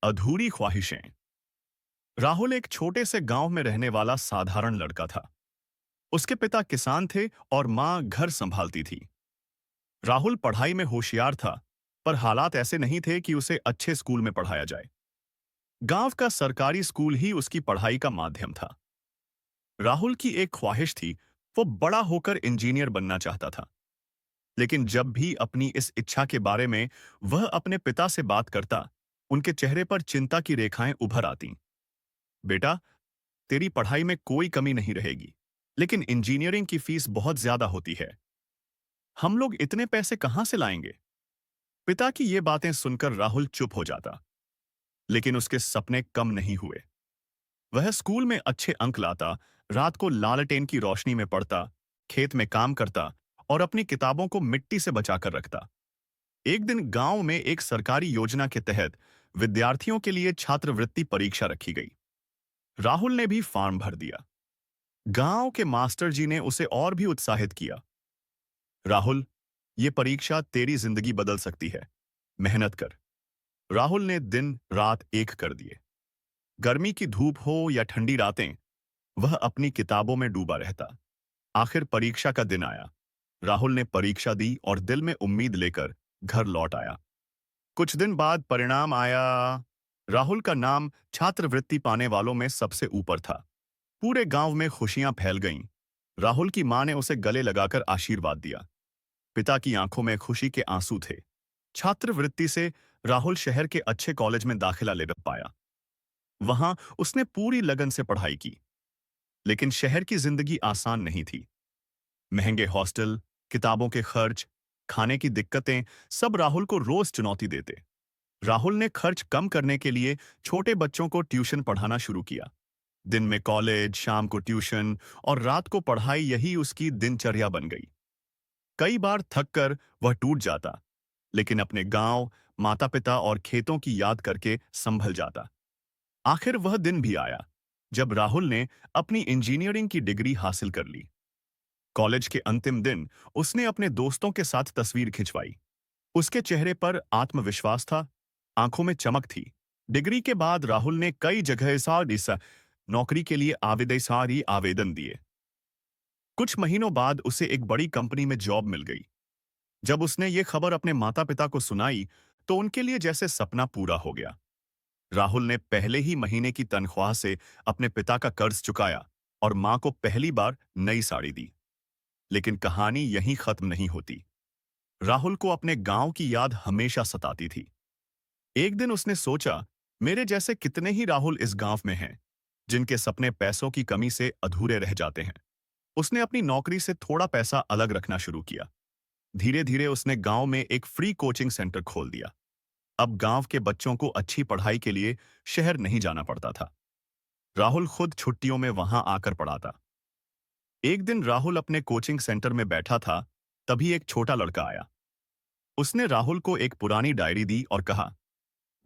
अधूरी ख्वाहिशें। राहुल एक छोटे से गांव में रहने वाला साधारण लड़का था। उसके पिता किसान थे और मां घर संभालती थी। राहुल पढ़ाई में होशियार था, पर हालात ऐसे नहीं थे कि उसे अच्छे स्कूल में पढ़ाया जाए। गांव का सरकारी स्कूल ही उसकी पढ़ाई का माध्यम था। राहुल की एक ख्वाहिश थी, वो बड़ा होकर इंजीनियर बनना चाहता था। लेकिन जब भी अपनी इस इच्छा के बारे में वह अपने पिता से बात करता, उनके चेहरे पर चिंता की रेखाएं उभर आतीं। बेटा, तेरी पढ़ाई में कोई कमी नहीं रहेगी, लेकिन इंजीनियरिंग की फीस बहुत ज्यादा होती है। हम लोग इतने पैसे कहां से लाएंगे? पिता की ये बातें सुनकर राहुल चुप हो जाता। लेकिन उसके सपने कम नहीं हुए। वह स्कूल में अच्छे अंक लाता, रात को लालटेन की रोशनी में पढ़ता, खेत में काम करता और अपनी किताबों को मिट्टी से बचाकर रखता। एक दिन गांव में एक सरकारी योजना के तहत विद्यार्थियों के लिए छात्रवृत्ति परीक्षा रखी गई। राहुल ने भी फॉर्म भर दिया। गांव के मास्टर जी ने उसे और भी उत्साहित किया। राहुल, ये परीक्षा तेरी जिंदगी बदल सकती है। मेहनत कर। राहुल ने दिन रात एक कर दिए। गर्मी की धूप हो या ठंडी रातें, वह अपनी किताबों में डूबा रहता। आखिर परीक्षा का दिन आया। राहुल ने परीक्षा दी और दिल में उम्मीद लेकर घर लौट आया। कुछ दिन बाद परिणाम आया। राहुल का नाम छात्रवृत्ति पाने वालों में सबसे ऊपर था। पूरे गांव में खुशियां फैल गईं। राहुल की मां ने उसे गले लगाकर आशीर्वाद दिया। पिता की आंखों में खुशी के आंसू थे। छात्रवृत्ति से राहुल शहर के अच्छे कॉलेज में दाखिला ले पाया। वहां उसने पूरी लगन से पढ़ाई की। लेकिन शहर की जिंदगी आसान नहीं थी। महंगे हॉस्टल, किताबों के खर्च, खाने की दिक्कतें, सब राहुल को रोज चुनौती देते। राहुल ने खर्च कम करने के लिए छोटे बच्चों को ट्यूशन पढ़ाना शुरू किया। दिन में कॉलेज, शाम को ट्यूशन और रात को पढ़ाई, यही उसकी दिनचर्या बन गई। कई बार थक कर वह टूट जाता, लेकिन अपने गांव, माता-पिता और खेतों की याद करके संभल जाता। आखिर वह दिन भी आया जब राहुल ने अपनी इंजीनियरिंग की डिग्री हासिल कर ली। कॉलेज के अंतिम दिन उसने अपने दोस्तों के साथ तस्वीर खिंचवाई। उसके चेहरे पर आत्मविश्वास था, आंखों में चमक थी। डिग्री के बाद राहुल ने कई जगह सारी नौकरी के लिए आवेदन दिए। कुछ महीनों बाद उसे एक बड़ी कंपनी में जॉब मिल गई। जब उसने ये खबर अपने माता-पिता को सुनाई, तो उनके लिए जैसे सपना पूरा हो गया। राहुल ने पहले ही महीने की तनख्वाह से अपने पिता का कर्ज चुकाया और मां को पहली बार नई साड़ी दी। लेकिन कहानी यहीं खत्म नहीं होती। राहुल को अपने गांव की याद हमेशा सताती थी। एक दिन उसने सोचा, मेरे जैसे कितने ही राहुल इस गांव में हैं, जिनके सपने पैसों की कमी से अधूरे रह जाते हैं। उसने अपनी नौकरी से थोड़ा पैसा अलग रखना शुरू किया। धीरे धीरे उसने गांव में एक फ्री कोचिंग सेंटर खोल दिया। अब गांव के बच्चों को अच्छी पढ़ाई के लिए शहर नहीं जाना पड़ता था। राहुल खुद छुट्टियों में वहां आकर पढ़ाता। एक दिन राहुल अपने कोचिंग सेंटर में बैठा था, तभी एक छोटा लड़का आया। उसने राहुल को एक पुरानी डायरी दी और कहा,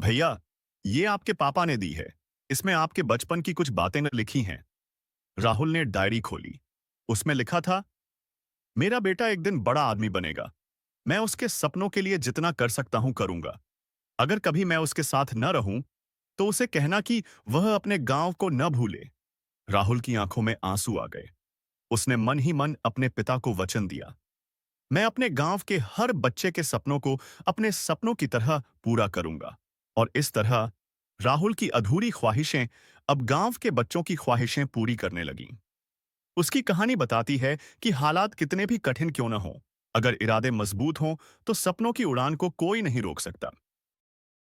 भैया, ये आपके पापा ने दी है। इसमें आपके बचपन की कुछ बातें लिखी हैं। राहुल ने डायरी खोली। उसमें लिखा था, मेरा बेटा एक दिन बड़ा आदमी बनेगा। मैं उसके सपनों के लिए जितना कर सकता हूं करूंगा। अगर कभी मैं उसके साथ न रहूं, तो उसे कहना कि वह अपने गांव को न भूले। राहुल की आंखों में आंसू आ गए। उसने मन ही मन अपने पिता को वचन दिया, मैं अपने गांव के हर बच्चे के सपनों को अपने सपनों की तरह पूरा करूंगा। और इस तरह राहुल की अधूरी ख्वाहिशें अब गांव के बच्चों की ख्वाहिशें पूरी करने लगीं। उसकी कहानी बताती है कि हालात कितने भी कठिन क्यों न हों, अगर इरादे मजबूत हों, तो सपनों की उड़ान को कोई नहीं रोक सकता।